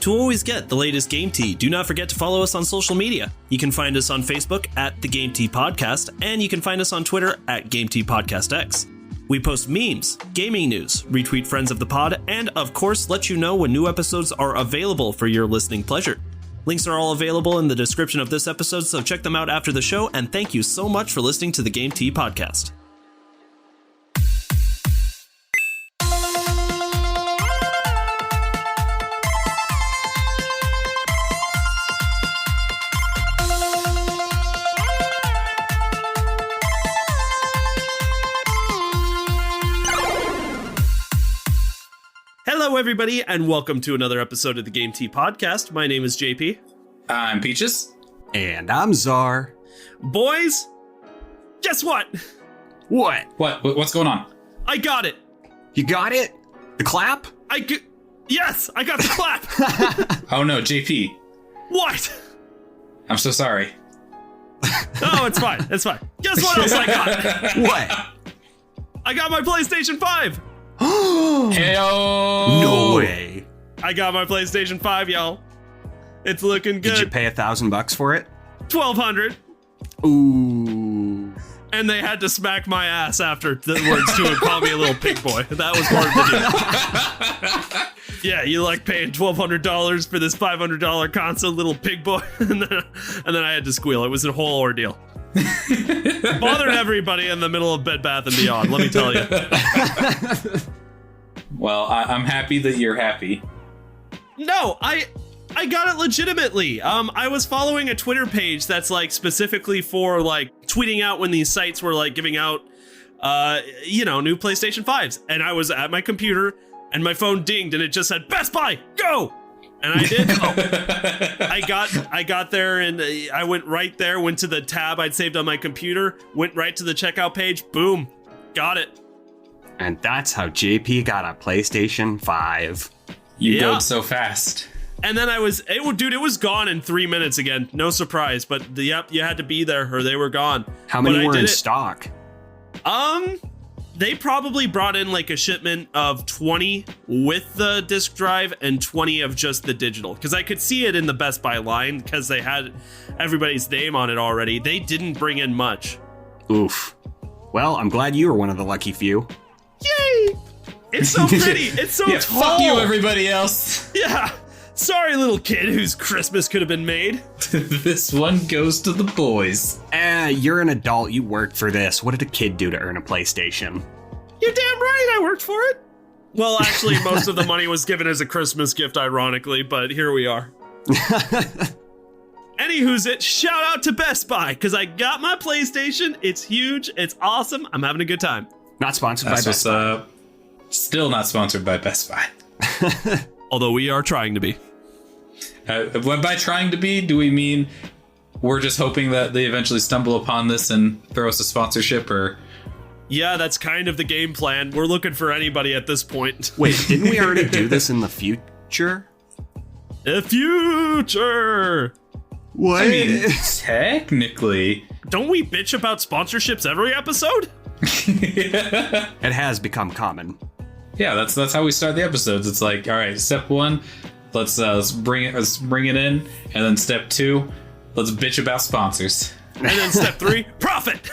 To always get the latest Game Tea, do not forget to follow us on social media. You can find us on Facebook at The Game Tea Podcast, and you can find us on Twitter at Game Tea Podcast X. We post memes, gaming news, retweet friends of the pod, and of course let you know when new episodes are available for your listening pleasure. Links are all available in the description of this episode, so check them out after the show, and thank you so much for listening to the Game Tea Podcast. Hello, everybody, and welcome to another episode of the Game Tea Podcast. My name is JP. I'm Peaches. And I'm Czar. Boys, guess what? What? What's going on? I got it. You got it? The clap? Yes, I got the clap. Oh no, JP. What? I'm so sorry. Oh, it's fine. It's fine. Guess what else I got? What? I got my PlayStation 5. Heyo! No way. I got my PlayStation 5, y'all. It's looking good. Did you pay $1,000 for it? $1,200. Ooh. And they had to smack my ass afterwards to and call me a little pig boy. That was part of the deal. Yeah, you like paying $1,200 for this $500 console, little pig boy? and then I had to squeal. It was a whole ordeal. Bothered everybody in the middle of Bed Bath & Beyond, let me tell you. Well, I'm happy that you're happy. No, I got it legitimately. I was following a Twitter page that's like specifically for like tweeting out when these sites were like giving out, new PlayStation 5s. And I was at my computer and my phone dinged and it just said, Best Buy, go! And I did. I got there and I went right there, went to the tab I'd saved on my computer, went right to the checkout page, boom, got it. And that's how JP got a PlayStation 5. You go so fast. And then it was gone in 3 minutes again. No surprise, but yep, you had to be there or they were gone. How many were in stock? They probably brought in like a shipment of 20 with the disc drive and 20 of just the digital. Because I could see it in the Best Buy line because they had everybody's name on it already. They didn't bring in much. Oof. Well, I'm glad you were one of the lucky few. Yay! It's so pretty. It's so tall. Fuck you, everybody else. Yeah. Sorry, little kid whose Christmas could have been made. This one goes to the boys. You're an adult. You worked for this. What did a kid do to earn a PlayStation? You're damn right I worked for it. Well, actually, most of the money was given as a Christmas gift, ironically, but here we are. Anywho's it, shout out to Best Buy, because I got my PlayStation. It's huge. It's awesome. I'm having a good time. Not sponsored by Best Buy. Still not sponsored by Best Buy. Although we are trying to be. By trying to be, do we mean we're just hoping that they eventually stumble upon this and throw us a sponsorship, or? Yeah, that's kind of the game plan. We're looking for anybody at this point. Wait, didn't we already do this in the future? The future! What? I mean, technically. Don't we bitch about sponsorships every episode? It has become common. Yeah, that's how we start the episodes. It's like, all right, step one, let's bring it in, and then step two, let's bitch about sponsors, and then step three, profit.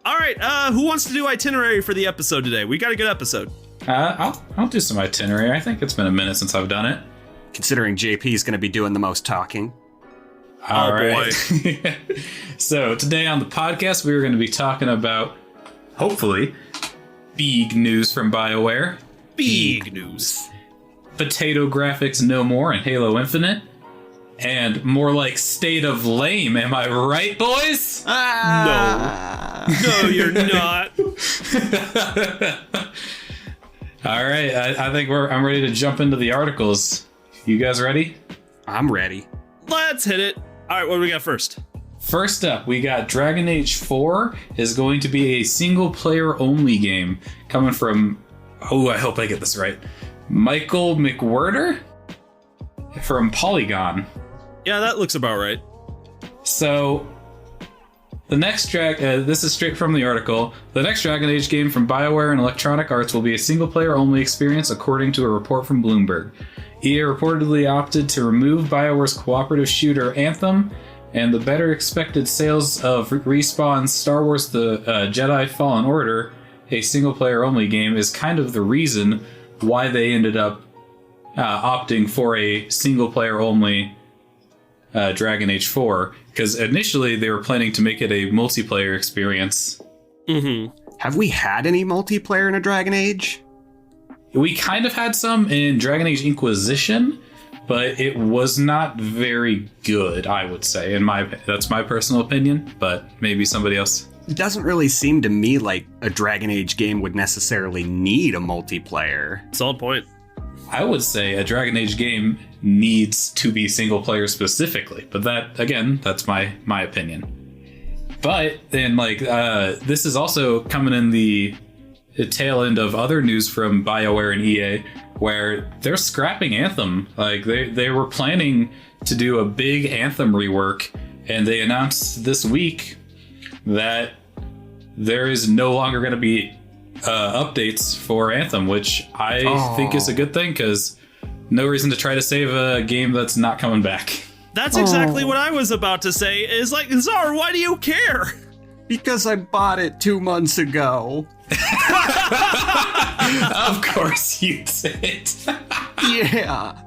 All right, who wants to do itinerary for the episode today? We got a good episode. I'll do some itinerary. I think it's been a minute since I've done it. Considering JP's going to be doing the most talking. All right. Boy. So today on the podcast, we are going to be talking about, hopefully, beeg news from Bioware. Beeg news. Potato graphics no more in Halo Infinite. And more like State of Lame, am I right, boys? No, you're not. All right, I think I'm ready to jump into the articles. You guys ready? I'm ready. Let's hit it. All right, what do we got first? First up, we got Dragon Age 4 is going to be a single-player only game coming from, I hope I get this right, Michael McWhirter from Polygon. Yeah, that looks about right. So, The next this is straight from the article. The next Dragon Age game from Bioware and Electronic Arts will be a single-player only experience, according to a report from Bloomberg. EA reportedly opted to remove Bioware's cooperative shooter Anthem, and the better expected sales of Respawn's Star Wars The Jedi Fallen Order, a single-player only game, is kind of the reason why they ended up opting for a single-player only Dragon Age 4, because initially they were planning to make it a multiplayer experience. Mm-hmm. Have we had any multiplayer in a Dragon Age? We kind of had some in Dragon Age Inquisition, but it was not very good, I would say. That's my personal opinion, but maybe somebody else. It doesn't really seem to me like a Dragon Age game would necessarily need a multiplayer. Solid point. I would say a Dragon Age game needs to be single player specifically, but that, again, that's my opinion. But then, this is also coming in the tail end of other news from BioWare and EA, where they're scrapping Anthem. Like, they were planning to do a big Anthem rework, and they announced this week that there is no longer going to be updates for Anthem, which I think is a good thing, because no reason to try to save a game that's not coming back. That's exactly what I was about to say, is like, Czar, why do you care? Because I bought it 2 months ago. Of course you did. Yeah.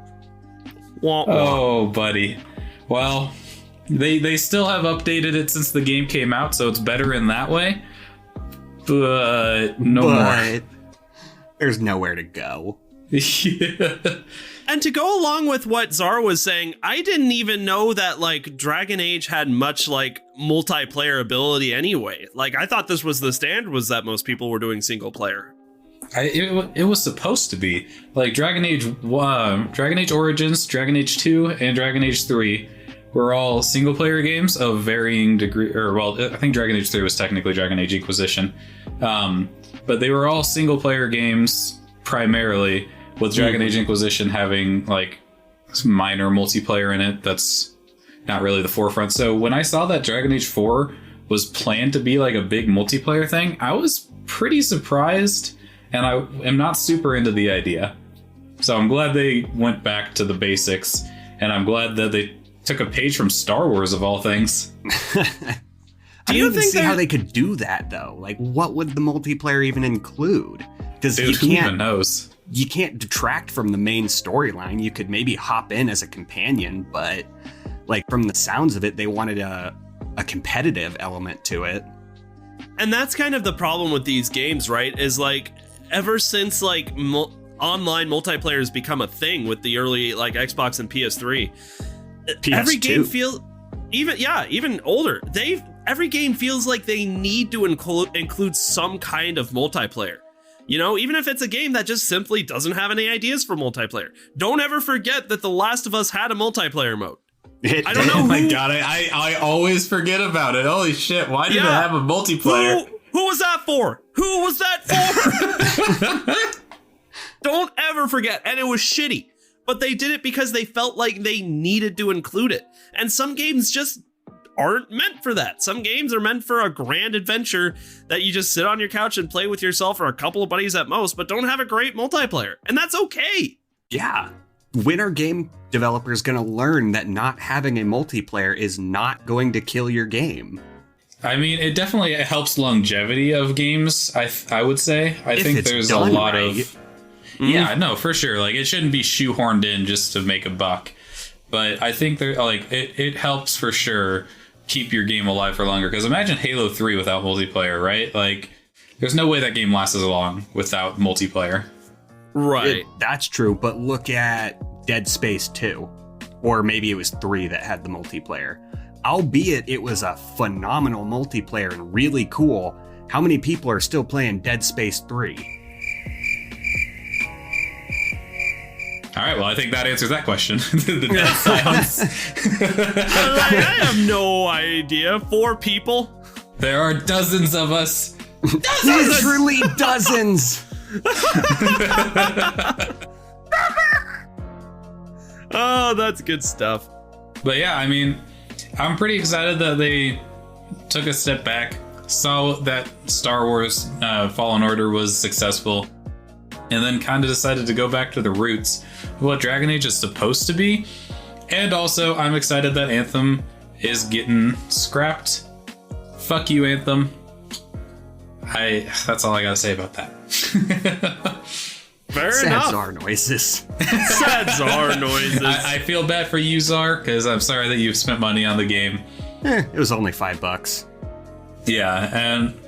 Oh, buddy. Well, they still have updated it since the game came out, so it's better in that way. But more. There's nowhere to go. Yeah. And to go along with what Zara was saying, I didn't even know that like Dragon Age had much like multiplayer ability anyway. Like I thought this was the standard, was that most people were doing single player. It was supposed to be like Dragon Age Origins, Dragon Age 2, and Dragon Age 3 were all single player games of varying degree. Or well, I think Dragon Age 3 was technically Dragon Age Inquisition, but they were all single player games primarily, with Dragon Age Inquisition having like some minor multiplayer in it that's not really the forefront. So when I saw that Dragon Age 4 was planned to be like a big multiplayer thing, I was pretty surprised, and I am not super into the idea. So I'm glad they went back to the basics, and I'm glad that they took a page from Star Wars of all things. Do you think how they could do that though? Like, what would the multiplayer even include? Because who even knows? You can't detract from the main storyline. You could maybe hop in as a companion, but like from the sounds of it, they wanted a competitive element to it. And that's kind of the problem with these games, right? Is like ever since like online multiplayer has become a thing with the early like Xbox and PS3, PS2. Every game feels even older. Every game feels like they need to include some kind of multiplayer. You know, even if it's a game that just simply doesn't have any ideas for multiplayer. Don't ever forget that The Last of Us had a multiplayer mode. I don't know. Oh my god, I always forget about it. Holy shit, why did it have a multiplayer? Who was that for? Who was that for? Don't ever forget. And it was shitty. But they did it because they felt like they needed to include it. And some games just aren't meant for that. Some games are meant for a grand adventure that you just sit on your couch and play with yourself or a couple of buddies at most, but don't have a great multiplayer. And that's okay. Yeah. When are game developers going to learn that not having a multiplayer is not going to kill your game? I mean, it definitely helps longevity of games, I would say. I think there's a lot of... Yeah, no, for sure. Like, it shouldn't be shoehorned in just to make a buck. But I think it helps for sure keep your game alive for longer. Because imagine Halo 3 without multiplayer, right? Like, there's no way that game lasts as long without multiplayer. Right. That's true, but look at Dead Space 2. Or maybe it was 3 that had the multiplayer. Albeit it was a phenomenal multiplayer and really cool, how many people are still playing Dead Space 3? All right, well, I think that answers that question. The dead silence. I have no idea. 4 people? There are dozens of us. Literally dozens! Oh, that's good stuff. But yeah, I mean, I'm pretty excited that they took a step back, saw that Star Wars Fallen Order was successful, and then kind of decided to go back to the roots of what Dragon Age is supposed to be. And also, I'm excited that Anthem is getting scrapped. Fuck you, Anthem. That's all I gotta say about that. Fair Sad enough. Czar noises. Sad Czar noises. I feel bad for you, Czar, because I'm sorry that you've spent money on the game. It was only $5. Yeah, and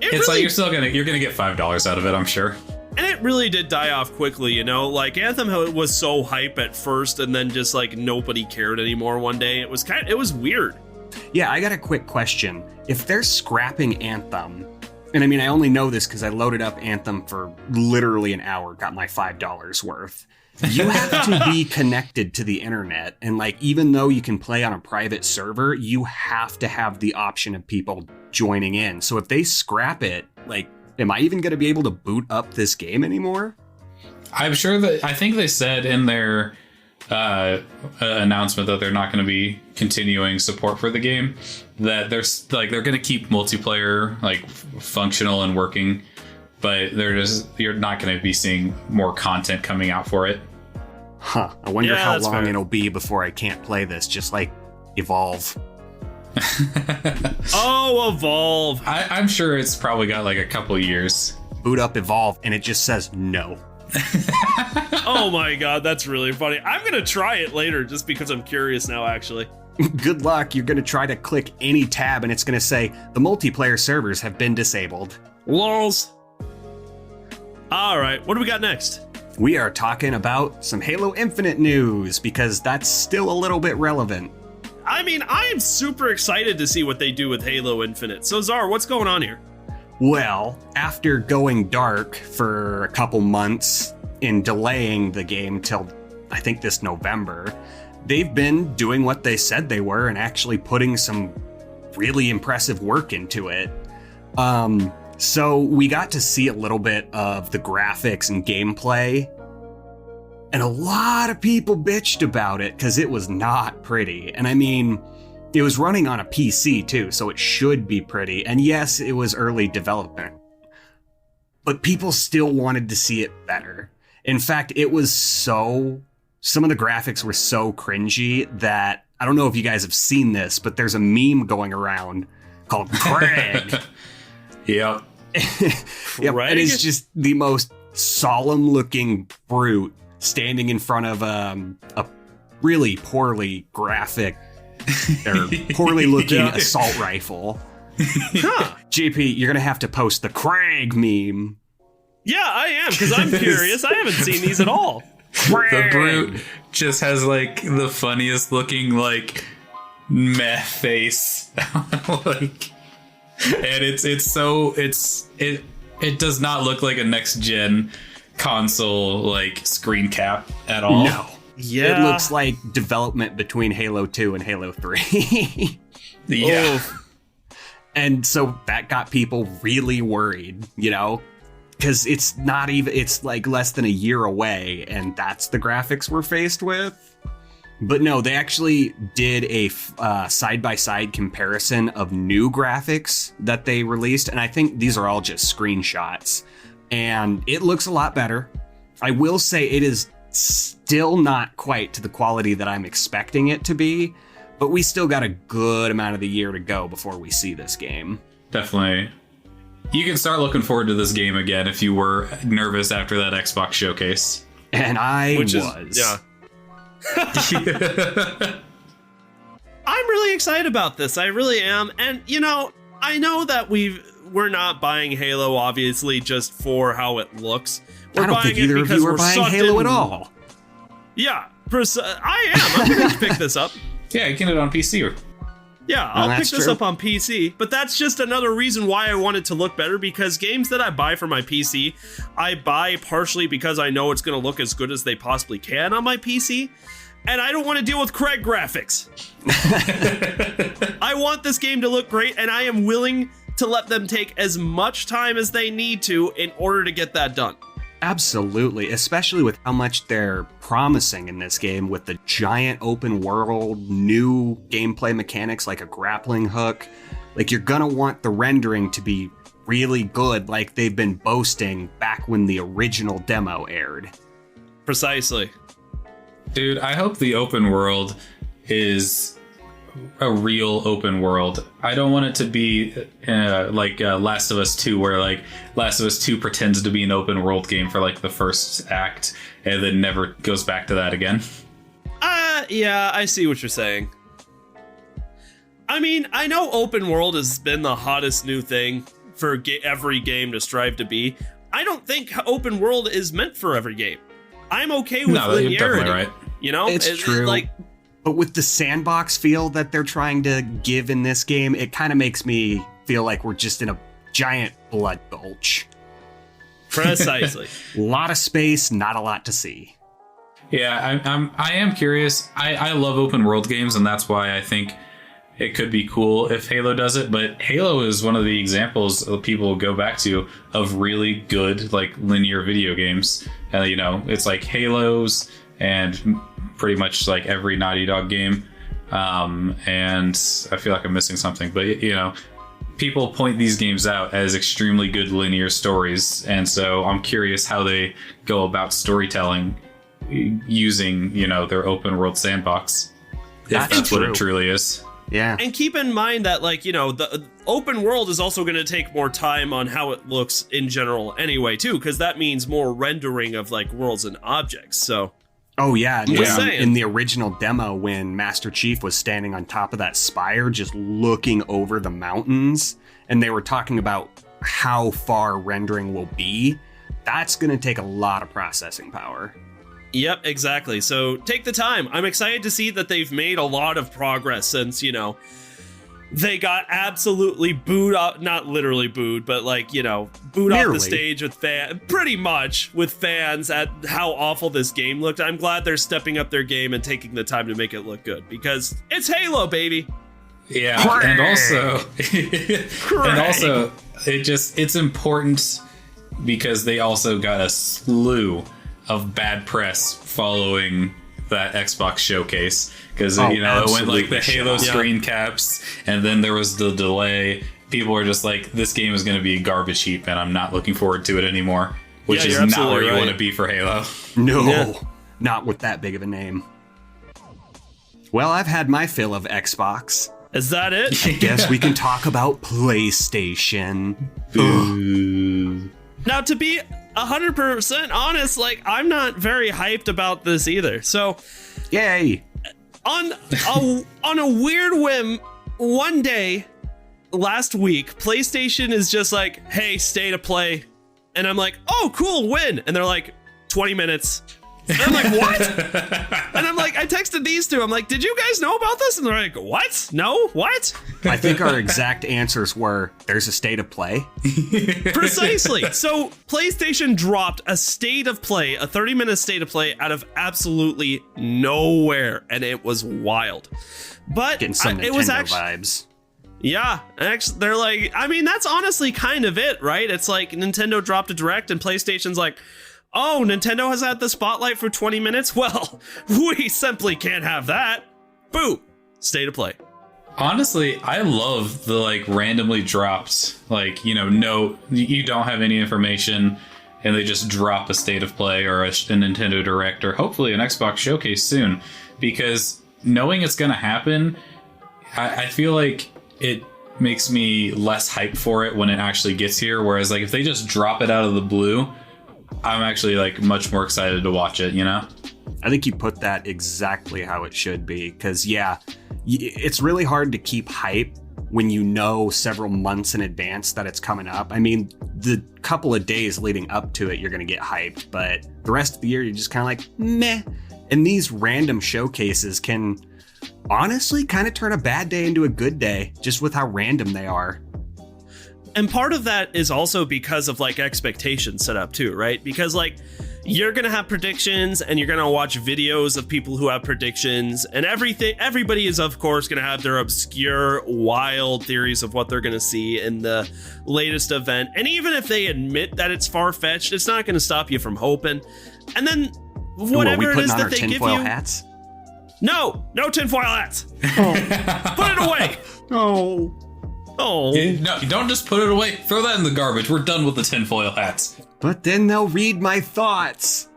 it's really, like you're gonna get $5 out of it, I'm sure. and it really did die off quickly, you know. Like Anthem was so hype at first, and then just like nobody cared anymore. One day, it was weird. Yeah, I got a quick question. If they're scrapping Anthem, and I mean, I only know this because I loaded up Anthem for literally an hour, got my $5 worth. You have to be connected to the internet. And like, even though you can play on a private server, you have to have the option of people joining in. So if they scrap it, like, am I even going to be able to boot up this game anymore? I'm sure that I think they said in their announcement that they're not going to be continuing support for the game, that they're going to keep multiplayer like functional and working, but you're not going to be seeing more content coming out for it. Huh. I wonder how long fair. it'll be before I can't play this, just like Evolve. Oh, Evolve. I'm sure it's probably got like a couple years. Boot up Evolve and it just says no. Oh my god, that's really funny. I'm gonna try it later just because I'm curious now, actually. Good luck. You're going to try to click any tab and it's going to say the multiplayer servers have been disabled. Lols. Alright, what do we got next? We are talking about some Halo Infinite news because that's still a little bit relevant. I mean, I am super excited to see what they do with Halo Infinite. So Czar, what's going on here? Well, after going dark for a couple months in delaying the game till I think this November, they've been doing what they said they were and actually putting some really impressive work into it. So we got to see a little bit of the graphics and gameplay, and a lot of people bitched about it because it was not pretty. And I mean, it was running on a PC too, so it should be pretty. And yes, it was early development, but people still wanted to see it better. In fact, some of the graphics were so cringy that I don't know if you guys have seen this, but there's a meme going around called Craig. Yep. Yep, and it's just the most solemn looking brute standing in front of a really poorly graphic or poorly looking assault rifle. Huh. JP, you're gonna have to post the Craig meme. Yeah, I am, because I'm curious. I haven't seen these at all. The brute just has like the funniest looking like meh face. Like, and it does not look like a next gen console like screen cap at all. No. Yeah. It looks like development between Halo 2 and Halo 3. Yeah. Oh. And so that got people really worried, you know? Because it's like less than a year away, and that's the graphics we're faced with. But no, they actually did a side-by-side comparison of new graphics that they released, and I think these are all just screenshots. And it looks a lot better. I will say it is still not quite to the quality that I'm expecting it to be, but we still got a good amount of the year to go before we see this game. Definitely. You can start looking forward to this game again if you were nervous after that Xbox showcase. And I was. Yeah. I'm really excited about this. I really am. And, you know, I know that we're not buying Halo, obviously, just for how it looks. We're I don't buying think either it of because you are we're buying sucked Halo in. at all. Yeah, I am. I'm going to pick this up. Yeah, you can get it on PC. Yeah, I'll pick that's this true. up on PC, but that's just another reason why I want it to look better, because games that I buy for my PC, I buy partially because I know it's going to look as good as they possibly can on my PC, and I don't want to deal with Craig graphics. I want this game to look great, and I am willing to let them take as much time as they need to in order to get that done. Absolutely, especially with how much they're promising in this game with the giant open world, new gameplay mechanics like a grappling hook. Like, you're gonna want the rendering to be really good, like they've been boasting back when the original demo aired. Precisely. Dude, I hope the open world is a real open world. I don't want it to be like Last of Us 2, where like Last of Us 2 pretends to be an open world game for like the first act and then never goes back to that again. Yeah, I see what you're saying. I mean, I know open world has been the hottest new thing for every game to strive to be. I don't think open world is meant for every game. I'm okay with linearity. You're definitely right. You know, it's true. But with the sandbox feel that they're trying to give in this game, it kind of makes me feel like we're just in a giant blood gulch. Precisely. A lot of space, not a lot to see. Yeah, I am curious. I love open world games, and that's why I think it could be cool if Halo does it. But Halo is one of the examples that people go back to of really good like linear video games. You know, it's like Halos and pretty much like every Naughty Dog game. And I feel like I'm missing something, but you know, people point these games out as extremely good linear stories. And so I'm curious how they go about storytelling using, you know, their open world sandbox. That's what it truly is. Yeah. And keep in mind that, like, you know, the open world is also going to take more time on how it looks in general anyway, too, because that means more rendering of like worlds and objects. So. Oh, yeah. In the original demo, when Master Chief was standing on top of that spire, just looking over the mountains, and they were talking about how far rendering will be, that's going to take a lot of processing power. Yep, exactly. So take the time. I'm excited to see that they've made a lot of progress since, you know, they got absolutely booed up, not literally booed, but like, you know, booed off the stage with pretty much with fans at how awful this game looked. I'm glad they're stepping up their game and taking the time to make it look good because it's Halo, baby. Yeah, and also it's important because they also got a slew of bad press following that Xbox showcase because you know it went like the Halo screen caps, and then there was the delay. People were just like, "This game is going to be a garbage heap," and I'm not looking forward to it anymore. Which is not where you want to be for Halo. No, not with that big of a name. Well, I've had my fill of Xbox. Is that it? I guess we can talk about PlayStation. Now, to be 100% honest, like, I'm not very hyped about this either. So, yay! On a weird whim, one day last week, PlayStation is just like, "Hey, state of play," and I'm like, "Oh, cool, win!" And they're like, 20 minutes. And I'm like, "What?" And I'm like, I texted these two. I'm like, "Did you guys know about this?" And they're like, "What? No? What?" I think our exact answers were, "There's a state of play." Precisely. So PlayStation dropped a state of play, a 30-minute state of play out of absolutely nowhere, and it was wild. But getting some Nintendo it was actually vibes. Yeah, actually, they're like, I mean, that's honestly kind of it, right? It's like Nintendo dropped a direct, and PlayStation's like, "Oh, Nintendo has had the spotlight for 20 minutes? Well, we simply can't have that." Boo! State of play. Honestly, I love the like randomly dropped, like, you know, no, you don't have any information and they just drop a state of play or a Nintendo Direct or hopefully an Xbox Showcase soon, because knowing it's going to happen, I feel like it makes me less hyped for it when it actually gets here. Whereas like if they just drop it out of the blue, I'm actually like much more excited to watch it, you know? I think you put that exactly how it should be, because it's really hard to keep hype when you know several months in advance that it's coming up. I mean, the couple of days leading up to it, you're going to get hyped, but the rest of the year, you're just kind of like, meh. And these random showcases can honestly kind of turn a bad day into a good day, just with how random they are. And part of that is also because of like expectations set up too, right? Because like you're going to have predictions and you're going to watch videos of people who have predictions and everything. Everybody is, of course, going to have their obscure, wild theories of what they're going to see in the latest event. And even if they admit that it's far-fetched, it's not going to stop you from hoping. And then whatever it is that they give you. Hats? No tinfoil hats. Oh. Put it away. Oh. No, you don't just put it away. Throw that in the garbage. We're done with the tinfoil hats. But then they'll read my thoughts.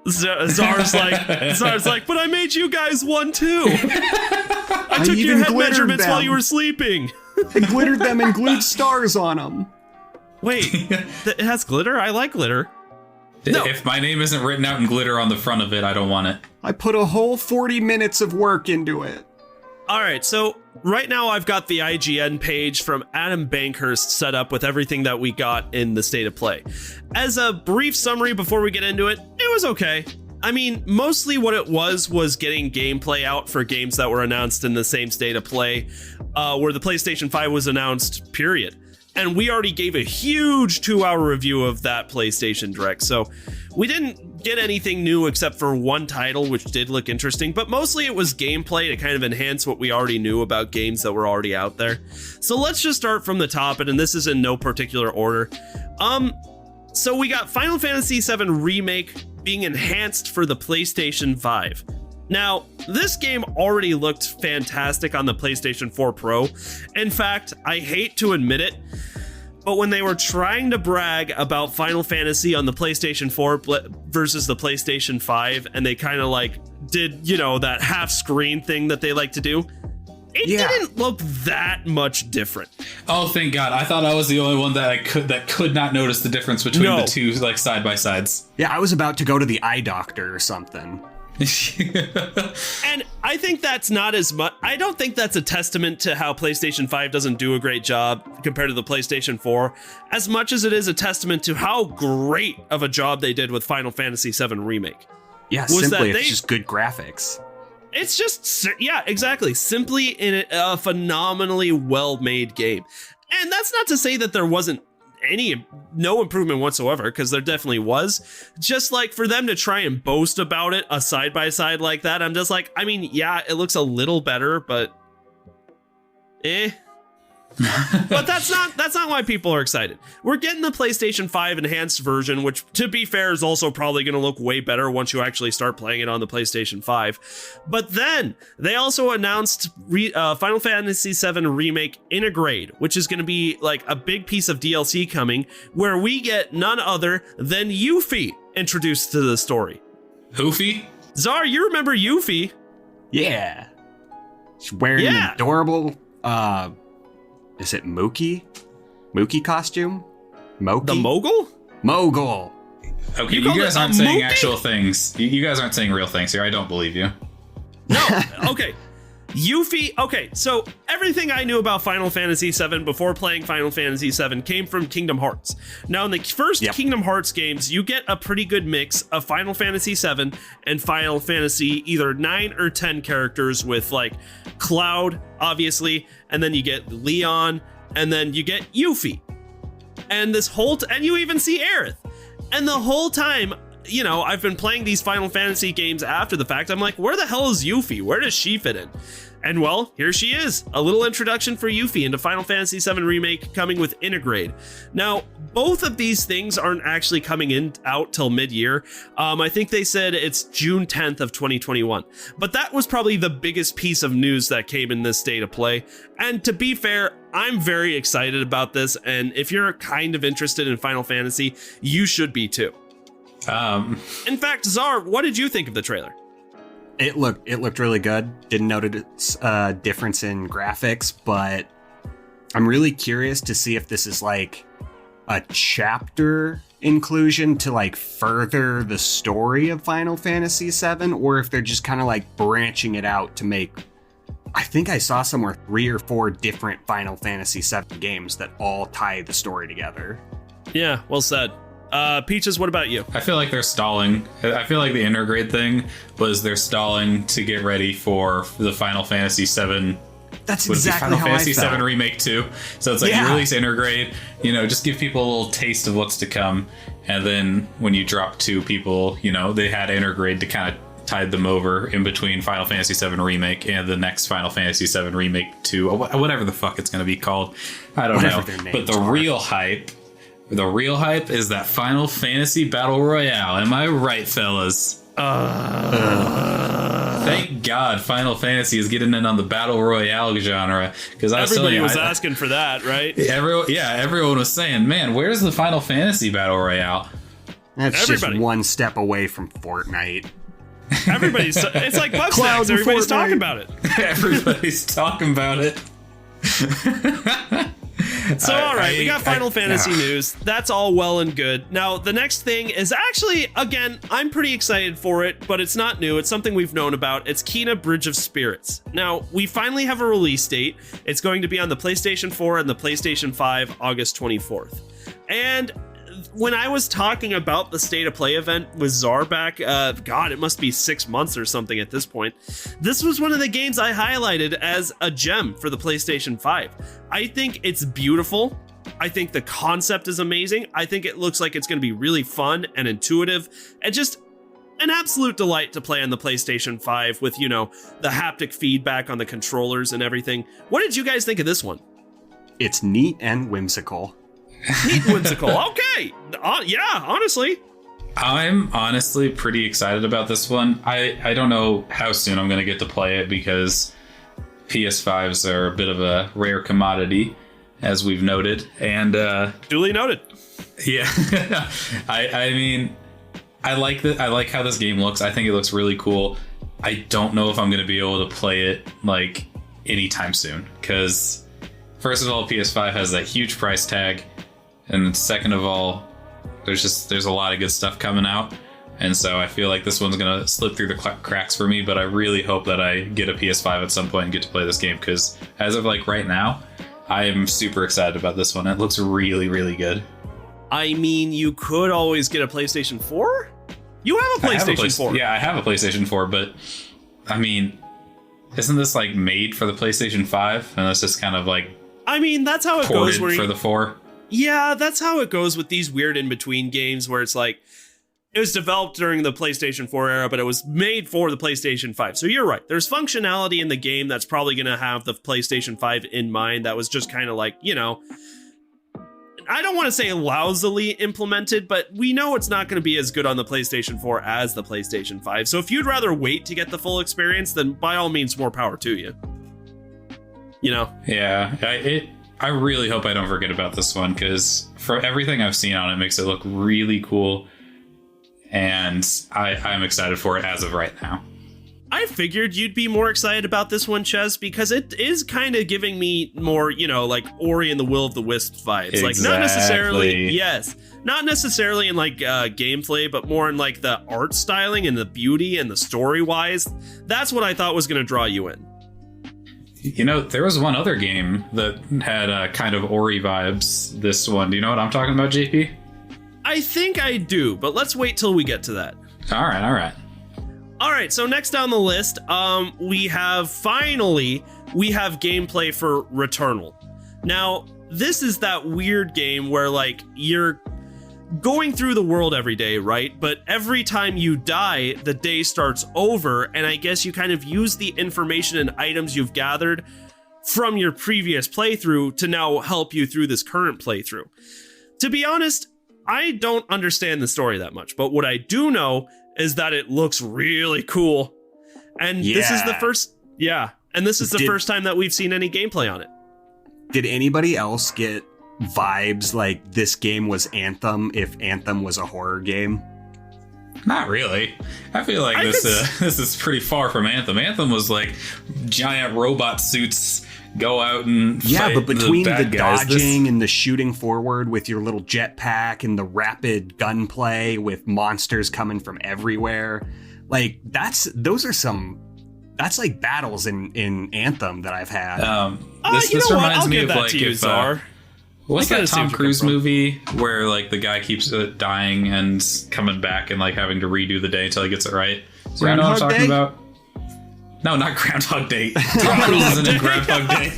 Czar's like, but I made you guys one too. I took your head measurements while you were sleeping. I glittered them and glued stars on them. Wait, it has glitter? I like glitter. No. If my name isn't written out in glitter on the front of it, I don't want it. I put a whole 40 minutes of work into it. All right, so right now I've got the IGN page from Adam Bankhurst set up with everything that we got in the State of Play. As a brief summary before we get into it, it was okay. I mean, mostly what it was getting gameplay out for games that were announced in the same State of Play, where the PlayStation 5 was announced, period. And we already gave a huge 2-hour review of that PlayStation Direct, so we didn't get anything new except for one title, which did look interesting, but mostly it was gameplay to kind of enhance what we already knew about games that were already out there. So let's just start from the top, and this is in no particular order. So we got Final Fantasy VII Remake being enhanced for the PlayStation 5. Now, this game already looked fantastic on the PlayStation 4 Pro. In fact, I hate to admit it, but when they were trying to brag about Final Fantasy on the PlayStation 4 versus the PlayStation 5, and they kind of like did, that half screen thing that they like to do, it didn't look that much different. Oh, thank God. I thought I was the only one that could not notice the difference between the two, like, side by sides. Yeah, I was about to go to the eye doctor or something. And I think that's not as much. I don't think that's a testament to how PlayStation 5 doesn't do a great job compared to the PlayStation 4, as much as it is a testament to how great of a job they did with Final Fantasy VII Remake. Yeah, simply, it's just good graphics. It's just, yeah, exactly. Simply in a phenomenally well-made game. And that's not to say that there wasn't no improvement whatsoever, because there definitely was. Just like for them to try and boast about it, a side-by-side like that, I'm just like, I mean, yeah, it looks a little better, but But that's not why people are excited. We're getting the PlayStation 5 enhanced version, which, to be fair, is also probably going to look way better once you actually start playing it on the PlayStation 5. But then they also announced Final Fantasy VII Remake Integrate, which is going to be like a big piece of DLC coming, where we get none other than Yuffie introduced to the story. Hoofy? Czar, you remember Yuffie? Yeah. She's wearing an adorable, is it Mookie? Mookie costume? Moki? The Mogul? Mogul. Okay, you guys aren't saying actual things. You guys aren't saying real things here. I don't believe you. No, okay. Yuffie, okay, so everything I knew about Final Fantasy VII before playing Final Fantasy VII came from Kingdom Hearts. Now, in the first Kingdom Hearts games, you get a pretty good mix of Final Fantasy VII and Final Fantasy either 9 or 10 characters with, like, Cloud, obviously, and then you get Leon, and then you get Yuffie. And this whole and you even see Aerith. And the whole time, you know, I've been playing these Final Fantasy games after the fact. I'm like, where the hell is Yuffie? Where does she fit in? And well, here she is. A little introduction for Yuffie into Final Fantasy VII Remake coming with Integrate. Now, both of these things aren't actually coming out till mid-year. I think they said it's June 10th of 2021. But that was probably the biggest piece of news that came in this state of play. And to be fair, I'm very excited about this. And if you're kind of interested in Final Fantasy, you should be too. In fact, Czar, what did you think of the trailer? It looked really good. Didn't notice a difference in graphics, but I'm really curious to see if this is like a chapter inclusion to like further the story of Final Fantasy VII, or if they're just kind of like branching it out to make. I think I saw somewhere 3 or 4 different Final Fantasy VII games that all tie the story together. Yeah, well said. Peaches, what about you? I feel like they're stalling. I feel like the Integrate thing was they're stalling to get ready for the Final Fantasy VII. That's exactly Final how Fantasy I felt. VII Remake 2. So it's like you release Integrate, you know, just give people a little taste of what's to come. And then when you drop 2 people, you know, they had Intergrade to kind of tide them over in between Final Fantasy VII Remake and the next Final Fantasy VII Remake 2, or whatever the fuck it's going to be called. I don't know. But the real hype is that Final Fantasy Battle Royale. Am I right, fellas? Thank God Final Fantasy is getting in on the Battle Royale genre, because everybody was asking for that, right? Everyone was saying, man, where's the Final Fantasy Battle Royale? That's just one step away from Fortnite. It's like Bugsnax. Everybody's talking about it. Everybody's talking about it. So, all right, we got Final Fantasy news. That's all well and good. Now, the next thing is actually, again, I'm pretty excited for it, but it's not new. It's something we've known about. It's Kena Bridge of Spirits. Now, we finally have a release date. It's going to be on the PlayStation 4 and the PlayStation 5, August 24th. And when I was talking about the State of Play event with Czar back, God, it must be 6 months or something at this point. This was one of the games I highlighted as a gem for the PlayStation 5. I think it's beautiful. I think the concept is amazing. I think it looks like it's going to be really fun and intuitive and just an absolute delight to play on the PlayStation 5 with, you know, the haptic feedback on the controllers and everything. What did you guys think of this one? It's neat and whimsical. Neat and whimsical. Okay. Yeah, honestly. I'm honestly pretty excited about this one. I don't know how soon I'm going to get to play it, because PS5s are a bit of a rare commodity, as we've noted. And duly noted. Yeah. I mean, I like how this game looks. I think it looks really cool. I don't know if I'm going to be able to play it like anytime soon, because first of all, PS5 has that huge price tag. And second of all, there's a lot of good stuff coming out. And so I feel like this one's going to slip through the cracks for me, but I really hope that I get a PS5 at some point and get to play this game, because as of like right now, I am super excited about this one. It looks really, really good. I mean, you could always get a PlayStation 4? You have a PlayStation 4. Yeah, I have a PlayStation 4, but I mean, isn't this like made for the PlayStation 5? And that's just kind of like, I mean, that's how it goes for the 4. Yeah, that's how it goes with these weird in-between games where it's like, it was developed during the PlayStation 4 era, but it was made for the PlayStation 5. So you're right. There's functionality in the game that's probably going to have the PlayStation 5 in mind. That was just kind of like, you know, I don't want to say lousily implemented, but we know it's not going to be as good on the PlayStation 4 as the PlayStation 5. So if you'd rather wait to get the full experience, then by all means, more power to you. You know? Yeah, I really hope I don't forget about this one, because for everything I've seen on it, makes it look really cool, and I'm excited for it as of right now. I figured you'd be more excited about this one, Ches, because it is kind of giving me more, you know, like Ori and the Will of the Wisps vibes. Exactly. Like, not necessarily in like gameplay, but more in like the art styling and the beauty and the story wise. That's what I thought was going to draw you in. You know, there was one other game that had kind of Ori vibes. This one. Do you know what I'm talking about, JP? I think I do, but let's wait till we get to that. All right. All right, so next down the list, we have gameplay for Returnal. Now, this is that weird game where, like, you're going through the world every day, right? But every time you die, the day starts over, and I guess you kind of use the information and items you've gathered from your previous playthrough to now help you through this current playthrough. To be honest, I don't understand the story that much, but what I do know is that it looks really cool. And this is the first first time that we've seen any gameplay on it. Did anybody else get vibes like this game was Anthem if Anthem was a horror game? Not really. I feel like this is pretty far from Anthem. Anthem was like giant robot suits go out and fight but between the guys, dodging and the shooting forward with your little jetpack and the rapid gunplay with monsters coming from everywhere, like that's like battles in Anthem that I've had. This reminds me of like if what's that Tom Cruise movie where like the guy keeps dying and coming back and like having to redo the day until he gets it right? So you know what I'm talking about? No, not Groundhog Day. Tom Cruise isn't in Groundhog Day.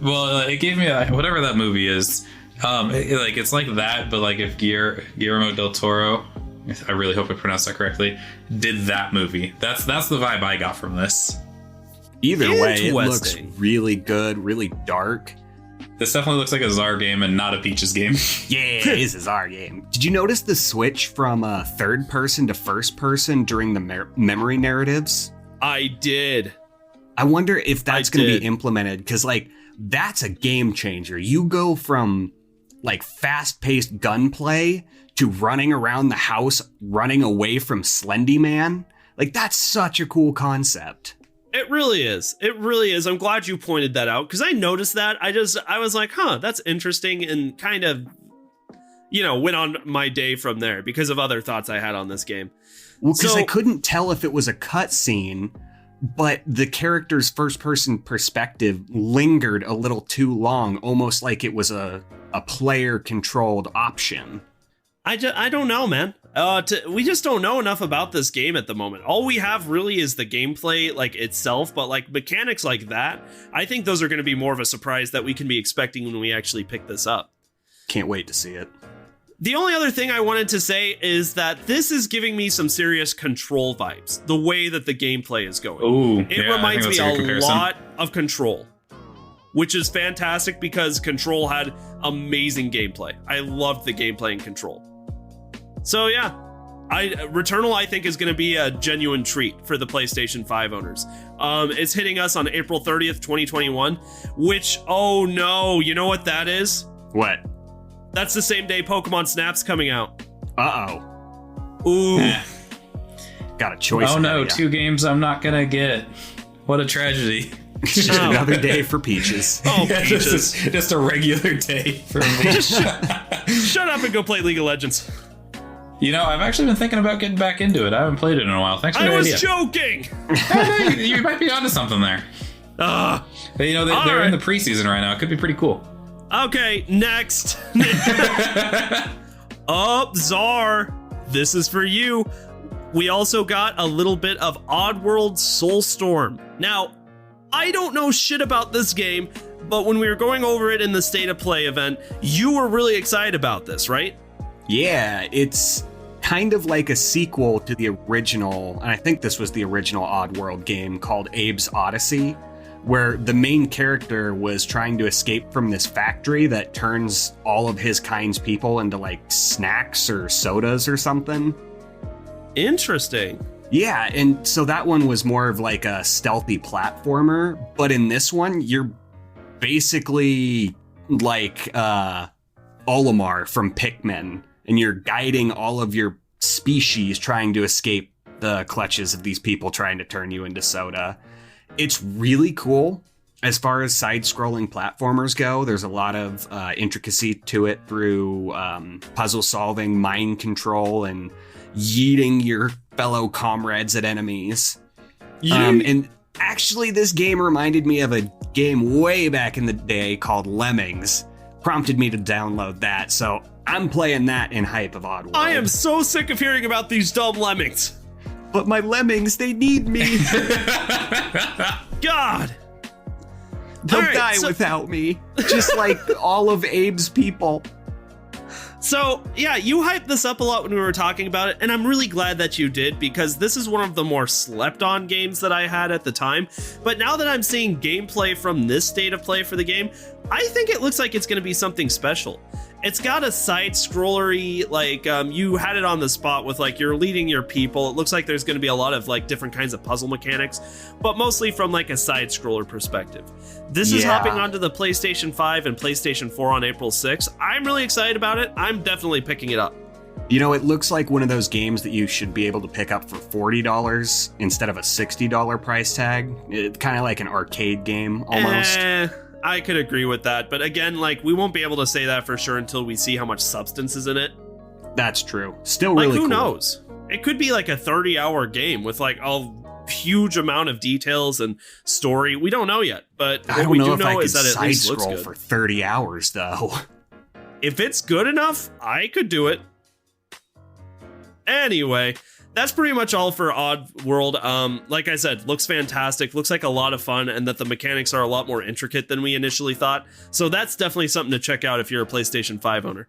Well, it gave me whatever that movie is. It's like that, but like if Guillermo del Toro, I really hope I pronounced that correctly, did that movie. That's the vibe I got from this. Either way, it looks really good, really dark. This definitely looks like a Czar game and not a Peaches game. Yeah, it is a Czar game. Did you notice the switch from third person to first person during the memory narratives? I did. I wonder if that's going to be implemented, because like that's a game changer. You go from like fast-paced gunplay to running around the house, running away from Slendy Man. Like that's such a cool concept. It really is. It really is. I'm glad you pointed that out, because I noticed that. I was like, huh, that's interesting, and kind of, went on my day from there because of other thoughts I had on this game. Well, because I couldn't tell if it was a cutscene, but the character's first-person perspective lingered a little too long, almost like it was a player-controlled option. I don't know, man. We just don't know enough about this game at the moment. All we have really is the gameplay like itself, but like mechanics like that, I think those are going to be more of a surprise that we can be expecting when we actually pick this up. Can't wait to see it. The only other thing I wanted to say is that this is giving me some serious Control vibes, the way that the gameplay is going. Ooh, it reminds me a lot of Control, which is fantastic because Control had amazing gameplay. I loved the gameplay in Control. So yeah, Returnal I think is going to be a genuine treat for the PlayStation 5 owners. It's hitting us on April 30th, 2021, which, oh no, you know what that is? What? That's the same day Pokemon Snap's coming out. Uh-oh. Ooh. Got a choice. Oh no, 2 games I'm not going to get. What a tragedy. Just another day for Peaches. Oh, Peaches. Just a regular day for me. Shut up and go play League of Legends. I've actually been thinking about getting back into it. I haven't played it in a while. Thanks for the idea. I was joking! You might be onto something there. But they're right. in the preseason right now. It could be pretty cool. Okay, next. Czar, this is for you. We also got a little bit of Oddworld Soulstorm. Now, I don't know shit about this game, but when we were going over it in the State of Play event, you were really excited about this, right? Yeah, it's kind of like a sequel to the original, and I think this was the original Oddworld game called Abe's Odyssey, where the main character was trying to escape from this factory that turns all of his kind's people into like snacks or sodas or something. Interesting. Yeah, and so that one was more of like a stealthy platformer, but in this one, you're basically like Olimar from Pikmin, and you're guiding all of your species trying to escape the clutches of these people trying to turn you into soda. It's really cool. As far as side-scrolling platformers go, there's a lot of intricacy to it through puzzle solving, mind control, and yeeting your fellow comrades at enemies. And actually, this game reminded me of a game way back in the day called Lemmings. Prompted me to download that, so I'm playing that in hype of Oddworld. I am so sick of hearing about these dumb lemmings. But my lemmings, they need me. God. They'll die without me. Just like all of Abe's people. So, yeah, you hyped this up a lot when we were talking about it, and I'm really glad that you did, because this is one of the more slept-on games that I had at the time. But now that I'm seeing gameplay from this State of Play for the game, I think it looks like it's going to be something special. It's got a side-scrollery, like, you had it on the spot with, like, you're leading your people. It looks like there's going to be a lot of, like, different kinds of puzzle mechanics, but mostly from, like, a side-scroller perspective. This is hopping onto the PlayStation 5 and PlayStation 4 on April 6th. I'm really excited about it. I'm definitely picking it up. You know, it looks like one of those games that you should be able to pick up for $40 instead of a $60 price tag. It's kind of like an arcade game, almost. I could agree with that, but again, like, we won't be able to say that for sure until we see how much substance is in it. That's true. Still really cool. Who knows? It could be like a 30-hour game with like a huge amount of details and story. We don't know yet, but what we do know is that it at least looks good. For 30 hours, though. If it's good enough, I could do it. Anyway, that's pretty much all for Odd World. Like I said, looks fantastic, looks like a lot of fun, and that the mechanics are a lot more intricate than we initially thought. So that's definitely something to check out if you're a PlayStation 5 owner.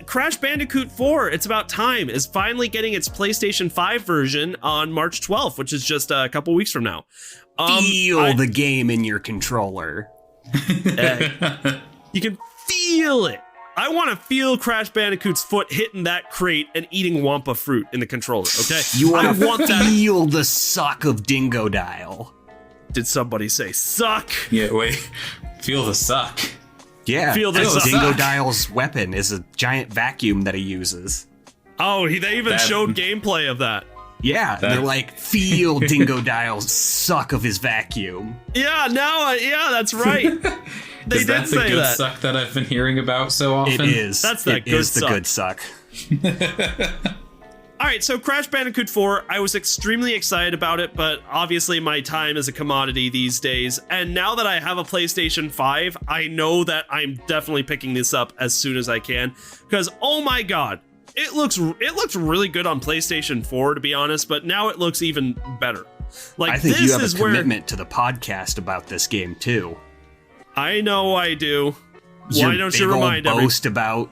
Crash Bandicoot 4, It's About Time, is finally getting its PlayStation 5 version on March 12th, which is just a couple weeks from now. Feel the game in your controller. You can feel it. I want to feel Crash Bandicoot's foot hitting that crate and eating Wampa fruit in the controller, okay? You want to feel the suck of Dingo Dial. Did somebody say suck? Yeah, wait. Feel the suck. Yeah, Feel the suck. Dingo Dial's weapon is a giant vacuum that he uses. Oh, they even showed gameplay of that. Yeah, they're like, feel Dingo Dial's suck of his vacuum. Yeah, that's right. They is did that the say good that. suck that I've been hearing about so often? It is. That's that it good is the suck. good suck. All right, so Crash Bandicoot 4, I was extremely excited about it, but obviously my time is a commodity these days. And now that I have a PlayStation 5, I know that I'm definitely picking this up as soon as I can. Because, oh my god, it looks really good on PlayStation 4, to be honest, but now it looks even better. Like, I think this you have is a commitment to the podcast about this game, too. I know I do. Your Why don't big you remind old everyone? boast about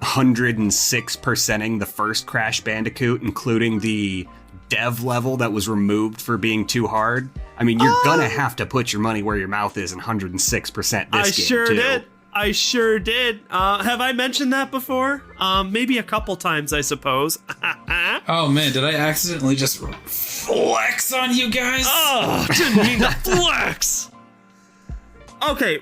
106%ing the first Crash Bandicoot, including the dev level that was removed for being too hard. I mean, you're gonna have to put your money where your mouth is and 106% this game, too. I sure did. Have I mentioned that before? Maybe a couple times, I suppose. Oh man, did I accidentally just flex on you guys? Oh, didn't mean to flex. Okay,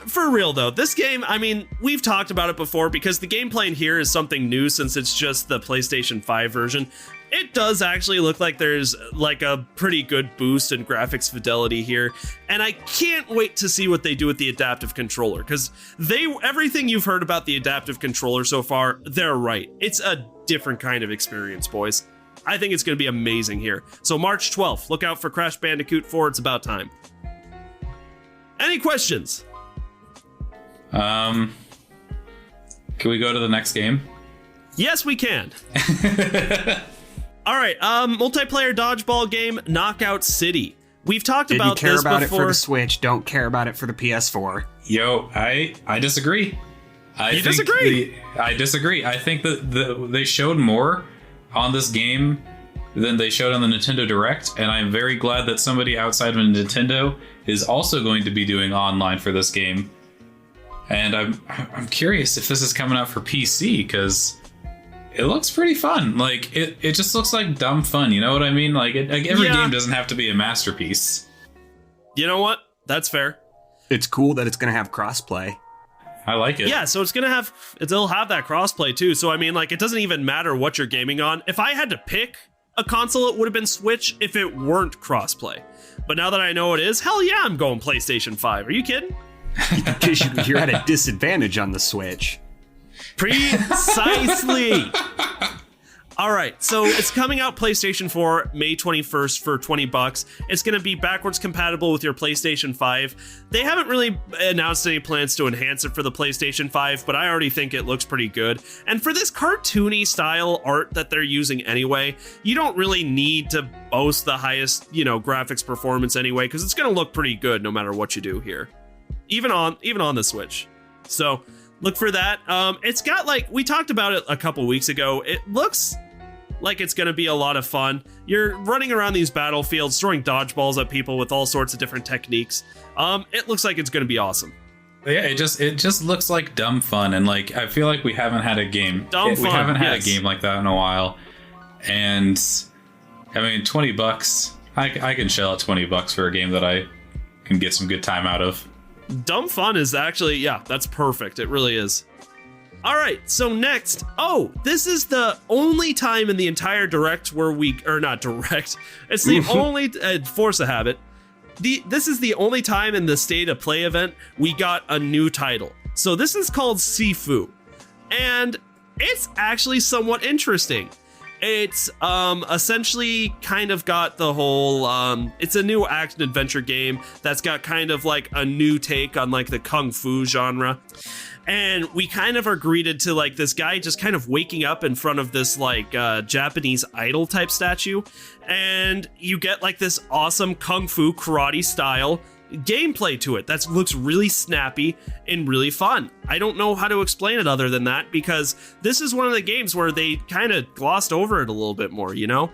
for real though, this game, I mean, we've talked about it before because the gameplay in here is something new since it's just the PlayStation 5 version. It does actually look like there's like a pretty good boost in graphics fidelity here, and I can't wait to see what they do with the adaptive controller, because everything you've heard about the adaptive controller so far, they're right. It's a different kind of experience, boys. I think it's going to be amazing here. So March 12th, look out for Crash Bandicoot 4, It's About Time. Any questions? Can we go to the next game? Yes, we can. All right, multiplayer dodgeball game, Knockout City. We've talked Didn't about care this about before. it for the Switch, don't care about it for the PS4. Yo, I disagree. I disagree? I disagree. I think that they showed more on this game than they showed on the Nintendo Direct, and I'm very glad that somebody outside of Nintendo is also going to be doing online for this game. And I'm curious if this is coming out for PC, because it looks pretty fun. Like, it just looks like dumb fun, you know what I mean? Like, every game doesn't have to be a masterpiece. You know what? That's fair. It's cool that it's going to have crossplay. I like it. Yeah, so it'll have that crossplay too. So I mean, like, it doesn't even matter what you're gaming on. If I had to pick a console, it would have been Switch if it weren't crossplay. But now that I know it is, hell yeah, I'm going PlayStation 5. Are you kidding? Because you're at a disadvantage on the Switch. Precisely. All right, so it's coming out PlayStation 4 May 21st for $20. It's going to be backwards compatible with your PlayStation 5. They haven't really announced any plans to enhance it for the PlayStation 5, but I already think it looks pretty good. And for this cartoony style art that they're using anyway, you don't really need to boast the highest, graphics performance anyway, because it's going to look pretty good no matter what you do here, even on the Switch. So look for that. It's got, like, we talked about it a couple weeks ago. It looks like it's going to be a lot of fun. You're running around these battlefields, throwing dodgeballs at people with all sorts of different techniques. It looks like it's going to be awesome. Yeah, it just looks like dumb fun, and like I feel like we haven't had a game. We haven't had a game like that in a while. And I mean, $20. I can shell out $20 for a game that I can get some good time out of. Dumb fun is actually, that's perfect. It really is. All right, so next, this is the only time in the entire Direct where not Direct, it's the only, Force a Habit, this is the only time in the State of Play event we got a new title. So this is called Sifu, and it's actually somewhat interesting. It's essentially kind of got the whole, it's a new action-adventure game that's got kind of like a new take on like the Kung Fu genre. And we kind of are greeted to like this guy just kind of waking up in front of this like Japanese idol type statue. And you get like this awesome kung fu karate style gameplay to it that looks really snappy and really fun. I don't know how to explain it other than that, because this is one of the games where they kind of glossed over it a little bit more, you know?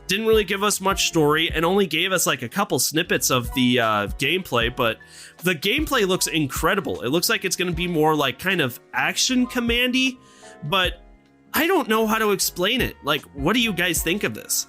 Didn't really give us much story and only gave us like a couple snippets of the gameplay, but the gameplay looks incredible. It looks like it's going to be more like kind of action commandy, but I don't know how to explain it. Like, what do you guys think of this?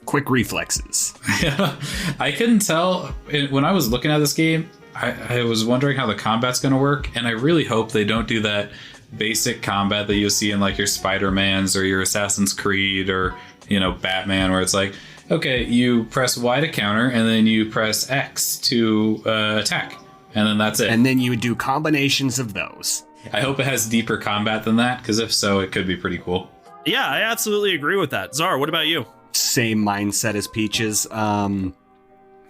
Quick reflexes. Yeah, I couldn't tell when I was looking at this game. I was wondering how the combat's going to work, and I really hope they don't do that basic combat that you'll see in like your Spider-Mans or your Assassin's Creed or, you know, Batman, where it's like, okay, you press Y to counter and then you press X to attack, and then that's it. And then you would do combinations of those. I hope it has deeper combat than that, because if so, it could be pretty cool. Yeah, I absolutely agree with that. Czar, what about you? Same mindset as Peaches.